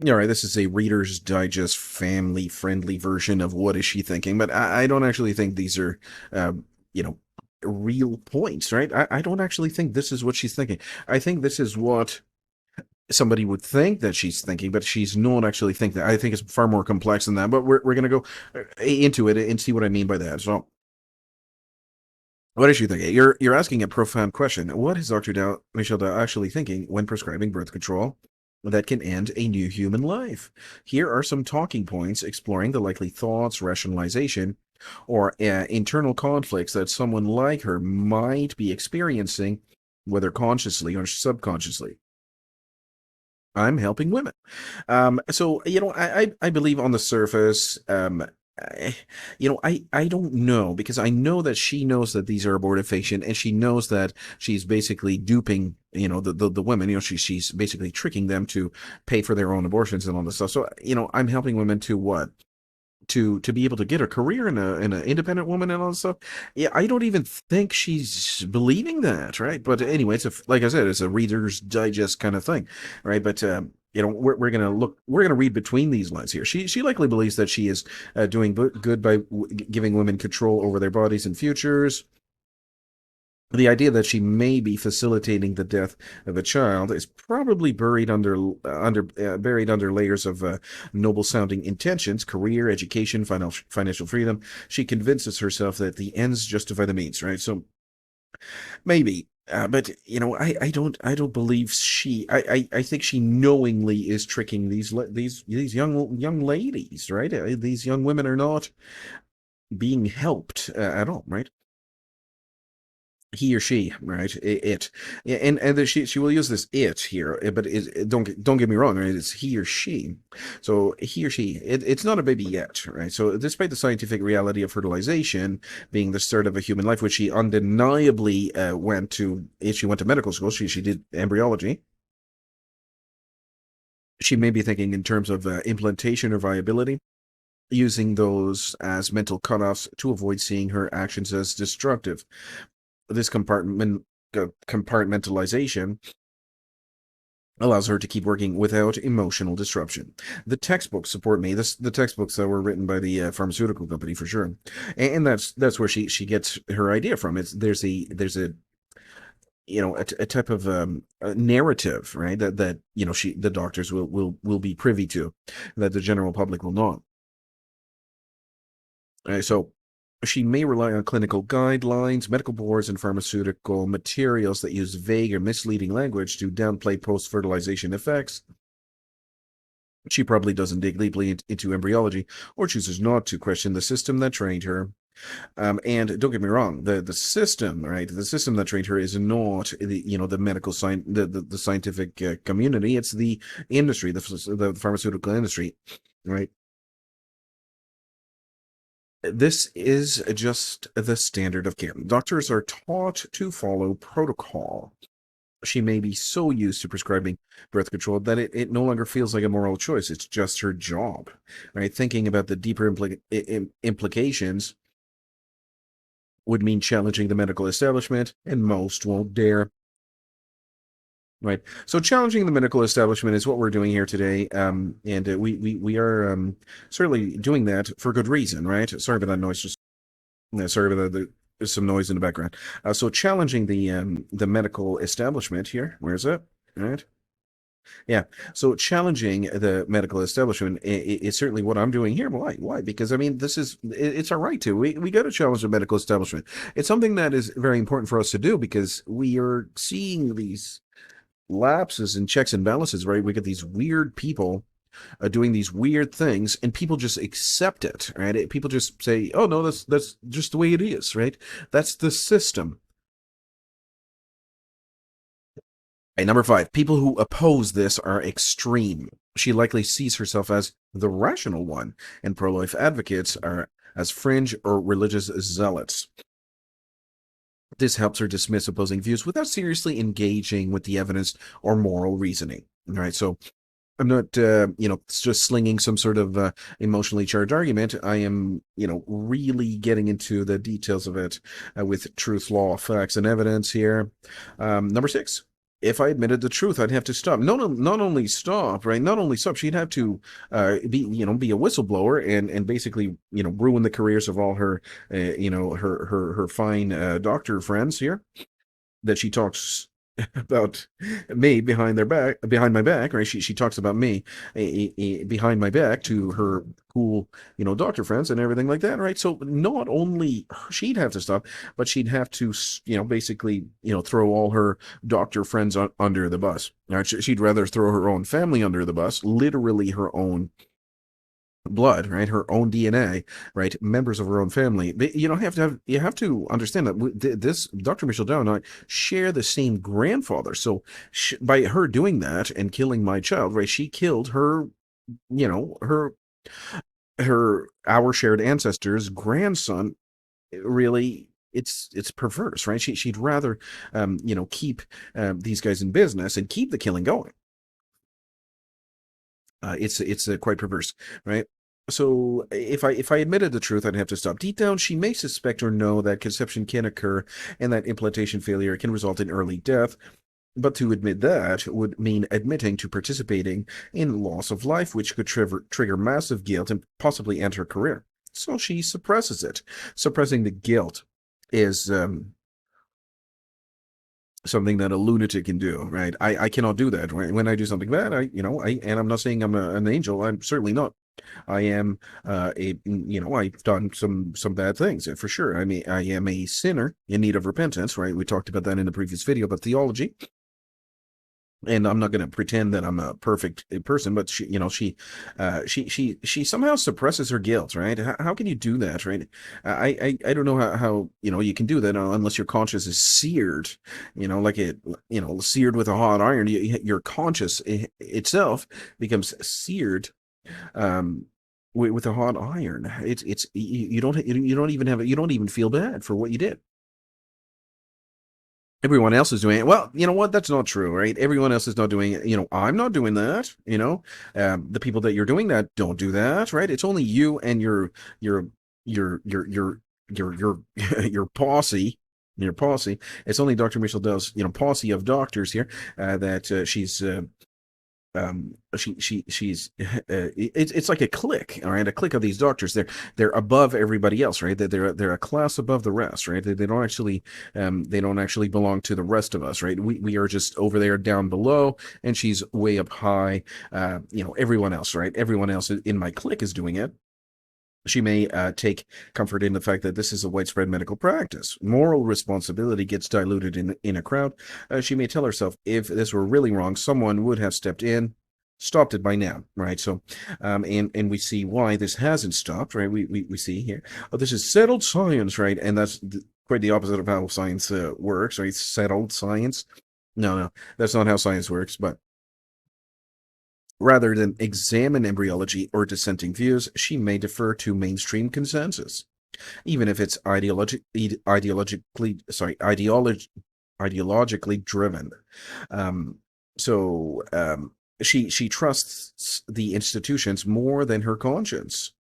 All right, this is a Reader's Digest family-friendly version of What Is She Thinking? But I don't actually think these are, uh, you know, real points, right? I don't actually think this is what she's thinking. I think this is what somebody would think that she's thinking, but she's not actually thinking that. I think it's far more complex than that. But we're going to go into it and see what I mean by that. So, what is she thinking? You're asking a profound question. What is Michelle Dow actually thinking when prescribing birth control that can end a new human life? Here are some talking points exploring the likely thoughts, rationalization, or internal conflicts that someone like her might be experiencing, whether consciously or subconsciously. I'm helping women. So I believe on the surface, I, I don't know, because I know that she knows that these are abortifacient, and she knows that she's basically duping, the women. She's basically tricking them to pay for their own abortions and all this stuff. So I'm helping women to what? To be able to get a career in an independent woman and all this stuff. Yeah, I don't even think she's believing that, right? But anyway, like I said, it's a Reader's Digest kind of thing, right? But we're gonna read between these lines here. She likely believes that she is doing good by giving women control over their bodies and futures. The idea that she may be facilitating the death of a child is probably buried under layers of noble-sounding intentions: career, education, financial freedom. She convinces herself that the ends justify the means, right? So maybe, but I don't believe I think she knowingly is tricking these young ladies, right? These young women are not being helped at all, right? He or she, right? It, yeah, and she will use this it here, but don't get me wrong, right? It's he or she, so he or she. It's not a baby yet, right? So despite the scientific reality of fertilization being the start of a human life, which she undeniably went to, if she went to medical school, she did embryology. She may be thinking in terms of implantation or viability, using those as mental cutoffs to avoid seeing her actions as destructive. This compartmentalization allows her to keep working without emotional disruption. The textbooks support me. The textbooks that were written by the pharmaceutical company for sure, and that's where she gets her idea from. There's a a type of a narrative, right? That the doctors will be privy to, that the general public will not. So she may rely on clinical guidelines, medical boards, and pharmaceutical materials that use vague or misleading language to downplay post fertilization effects. She probably doesn't dig deeply into embryology, or chooses not to question the system that trained her. And don't get me wrong, the system, right? The system that trained her is not the medical science, the scientific community. It's the industry, the pharmaceutical industry, right? This is just the standard of care. Doctors are taught to follow protocol. She may be so used to prescribing birth control that it no longer feels like a moral choice. It's just her job, right? Thinking about the deeper implications would mean challenging the medical establishment, and most won't dare. Right. So challenging the medical establishment is what we're doing here today, and we are certainly doing that for good reason, right? Sorry about that noise. Sorry about that. There's some noise in the background. So challenging the medical establishment here. Where's it? All right. Yeah. So challenging the medical establishment is certainly what I'm doing here. Why? Why? Because I mean, it's our right to. We got to challenge the medical establishment. It's something that is very important for us to do, because we are seeing these lapses and checks and balances, right? We get these weird people doing these weird things, and people just accept it, right? People just say, "Oh no, that's just the way it is," right? That's the system. Okay, number five, people who oppose this are extreme. She likely sees herself as the rational one, and pro-life advocates are as fringe or religious zealots. This helps her dismiss opposing views without seriously engaging with the evidence or moral reasoning. All right, so I'm not, just slinging some sort of emotionally charged argument. I am, really getting into the details of it with truth, law, facts, and evidence here. Number six. if I admitted the truth, I'd have to stop. Not only stop, right? Not only stop, she'd have to be a whistleblower and basically, ruin the careers of all her, her fine doctor friends here that she talks about me behind my back, right? She talks about me behind my back to her cool, doctor friends and everything like that, right? So not only she'd have to stop, but she'd have to, basically, throw all her doctor friends under the bus. Right? She'd rather throw her own family under the bus, literally her own blood, right? Her own DNA, right? Members of her own family. But you have to understand that this Dr. Michelle Dow and I share the same grandfather. So by her doing that and killing my child, right? She killed her, her our shared ancestors' grandson. Really, it's perverse, right? She'd rather, keep these guys in business and keep the killing going. It's quite perverse, right? So if I admitted the truth, I'd have to stop. Deep down, she may suspect or know that conception can occur and that implantation failure can result in early death. But to admit that would mean admitting to participating in loss of life, which could trigger massive guilt and possibly end her career. So she suppresses it. Suppressing the guilt is something that a lunatic can do, right? I cannot do that. Right? When I do something bad, and I'm not saying I'm an angel. I'm certainly not. I am I've done some bad things for sure. I mean, I am a sinner in need of repentance, right? We talked about that in the previous video about theology. And I'm not going to pretend that I'm a perfect person, but she somehow suppresses her guilt, right? How can you do that, right? I don't know how you can do that unless your conscience is seared, like seared with a hot iron. Your conscience itself becomes seared with a hot iron. It's you don't you don't even feel bad for what you did. Everyone else is doing it. Well, you know what? That's not true, right? Everyone else is not doing it. I'm not doing that. The people that you're doing that don't do that, right? It's only you and your your your posse. Your posse. It's only Dr. Michelle Dell's, posse of doctors here that she's she's it's like a clique, all right, a clique of these doctors. They're above everybody else, right? They're a class above the rest, right? They don't actually belong to the rest of us, right? We are just over there down below, and she's way up high. Everyone else, right? Everyone else in my clique is doing it. She may take comfort in the fact that this is a widespread medical practice. Moral responsibility gets diluted in a crowd. She may tell herself, if this were really wrong, someone would have stepped in, stopped it by now, right? So, and we see why this hasn't stopped, right? We see here, this is settled science, right? And that's quite the opposite of how science works, right? Settled science. No, that's not how science works, but rather than examine embryology or dissenting views, she may defer to mainstream consensus, even if it's ideologically driven. She trusts the institutions more than her conscience.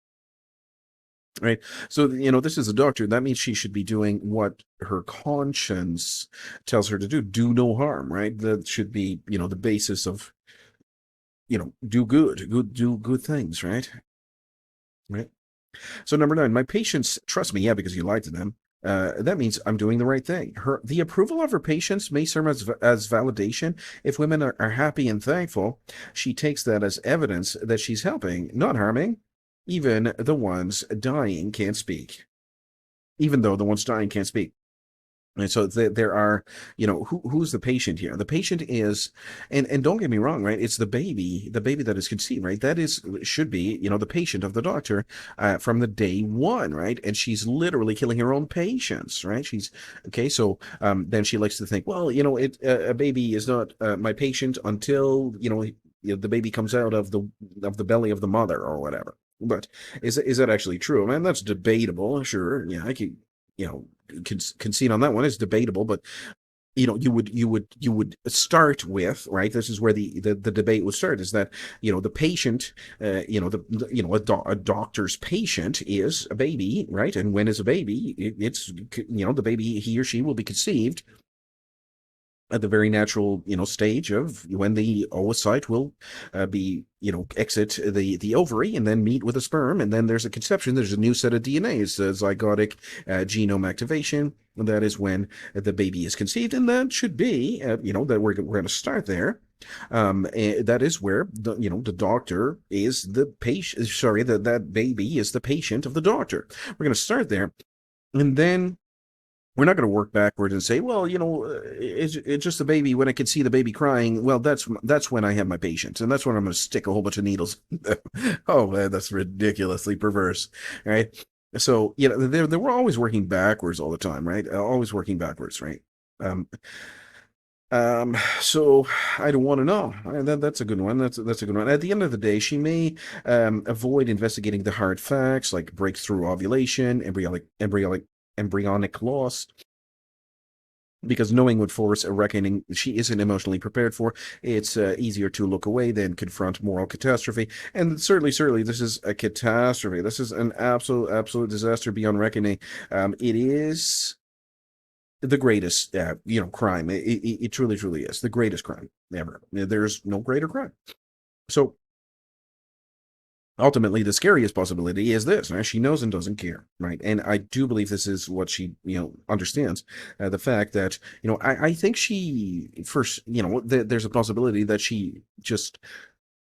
Right. So, this is a doctor. That means she should be doing what her conscience tells her to do. Do no harm, right? That should be, the basis of, do good things, right? Right. So number 9, my patients trust me. Yeah, because you lied to them. That means I'm doing the right thing. The approval of her patients may serve as validation. If women are happy and thankful, she takes that as evidence that she's helping, not harming. Even the ones dying can't speak. Even though the ones dying can't speak. And so there are, who's the patient here? The patient is, and don't get me wrong, right? It's the baby that is conceived, right? That should be, the patient of the doctor from the day one, right? And she's literally killing her own patients, right? She's okay. So then she likes to think, well, a baby is not my patient until the baby comes out of the belly of the mother or whatever. But is that actually true? Man, that's debatable. Sure, yeah, I could concede on that one. Is debatable, but you would start with, right? This is where the debate would start, is that the patient, a doctor's patient is a baby, right? And when is a baby? It's the baby, he or she will be conceived at the very natural, stage of when the oocyte will be, exit the ovary and then meet with a sperm, and then there's a conception. There's a new set of DNA. It's zygotic genome activation. And that is when the baby is conceived, and that should be, that we're going to start there. That is where the doctor is the patient. Sorry, that baby is the patient of the doctor. We're going to start there, and then we're not going to work backwards and say, well, it's just the baby. When I can see the baby crying, well, that's when I have my patient, and that's when I'm going to stick a whole bunch of needles. Oh man, that's ridiculously perverse, right? So they were always working backwards all the time, right? Always working backwards, right? Um, so I don't want to know. That's a good one. That's a good one. At the end of the day, she may avoid investigating the hard facts like breakthrough ovulation, embryonic loss, because knowing would force a reckoning she isn't emotionally prepared for. It's easier to look away than confront moral catastrophe. And certainly, this is a catastrophe. This is an absolute disaster beyond reckoning. It is the greatest, crime. It truly is the greatest crime ever. There's no greater crime. So ultimately, the scariest possibility is this, right? She knows and doesn't care, right? And I do believe this is what she, understands. The fact that, I think she first, there's a possibility that she just,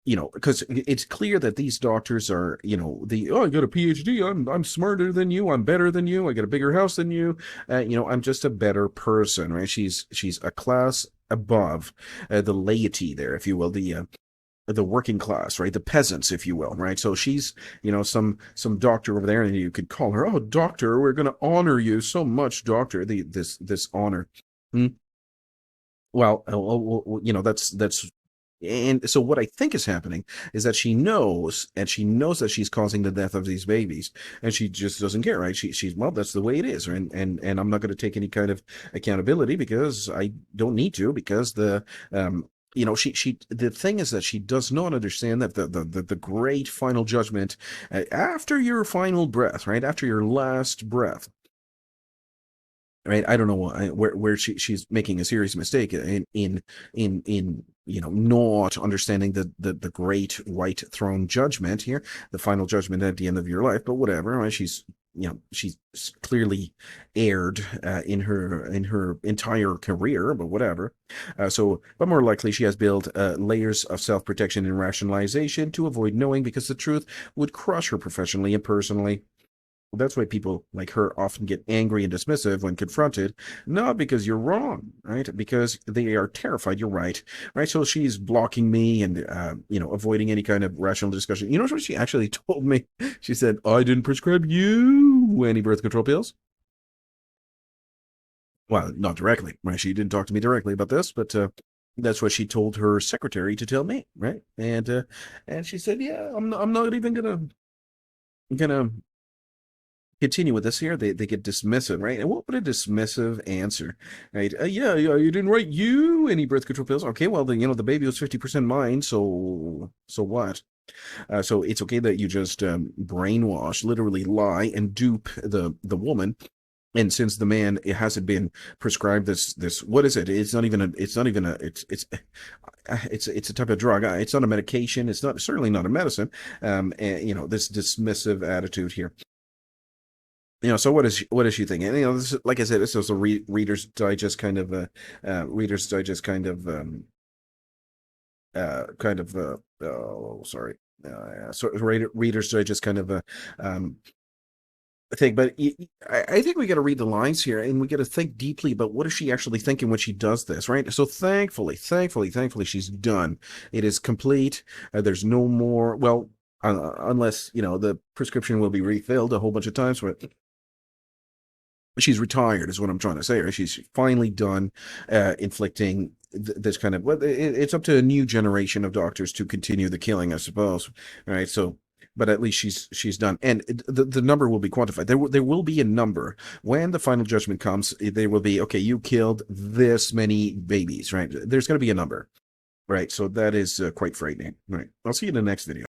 because it's clear that these doctors are, I got a PhD, I'm smarter than you, I'm better than you, I got a bigger house than you, I'm just a better person, right? She's a class above the laity there, if you will, the working class, right? The peasants, if you will, right? So she's, some doctor over there, and you could call her, oh, doctor, we're going to honor you so much, doctor. This honor. Hmm? Well, that's and so what I think is happening is that she knows, and she knows that she's causing the death of these babies, and she just doesn't care, right? She's well, that's the way it is, and I'm not going to take any kind of accountability because I don't need to, because she the thing is that she does not understand that the great final judgment, after your final breath, right, after your last breath, right? I don't know where she's making a serious mistake in not understanding the great white throne judgment here, the final judgment at the end of your life. But whatever, right? She's clearly erred in her entire career, but whatever. But more likely she has built layers of self-protection and rationalization to avoid knowing, because the truth would crush her professionally and personally. That's why people like her often get angry and dismissive when confronted, not because you're wrong, right? Because they are terrified you're right, right? So she's blocking me and, avoiding any kind of rational discussion. You know what she actually told me? She said, I didn't prescribe you any birth control pills. Well, not directly, right? She didn't talk to me directly about this, but that's what she told her secretary to tell me, right? And she said, yeah, I'm not even gonna continue with this here. They get dismissive, right? And what would a dismissive answer, right? Yeah, you didn't write you any birth control pills. Okay, well, the baby was 50% mine, so what? So it's okay that you just brainwash, literally lie and dupe the woman. And since the man, it hasn't been prescribed this, what is it? It's not even it's a type of drug. It's not a medication. It's not, certainly not a medicine. And, this dismissive attitude here. So what is she thinking? And, this, like I said, this is a Reader's Digest kind of Reader's Digest oh, sorry, so Reader's Digest kind of a thing. But I think we got to read the lines here, and we got to think deeply about what is she actually thinking when she does this, right? So thankfully, she's done. It is complete. There's no more. Well, unless the prescription will be refilled a whole bunch of times, but she's retired is what I'm trying to say, right? She's finally done inflicting this kind of, well, it's up to a new generation of doctors to continue the killing, I suppose, right? So, but at least she's done, and the number will be quantified. There will be a number when the final judgment comes. There will be, okay, you killed this many babies, right? There's going to be a number, right? So that is quite frightening, right? I'll see you in the next video.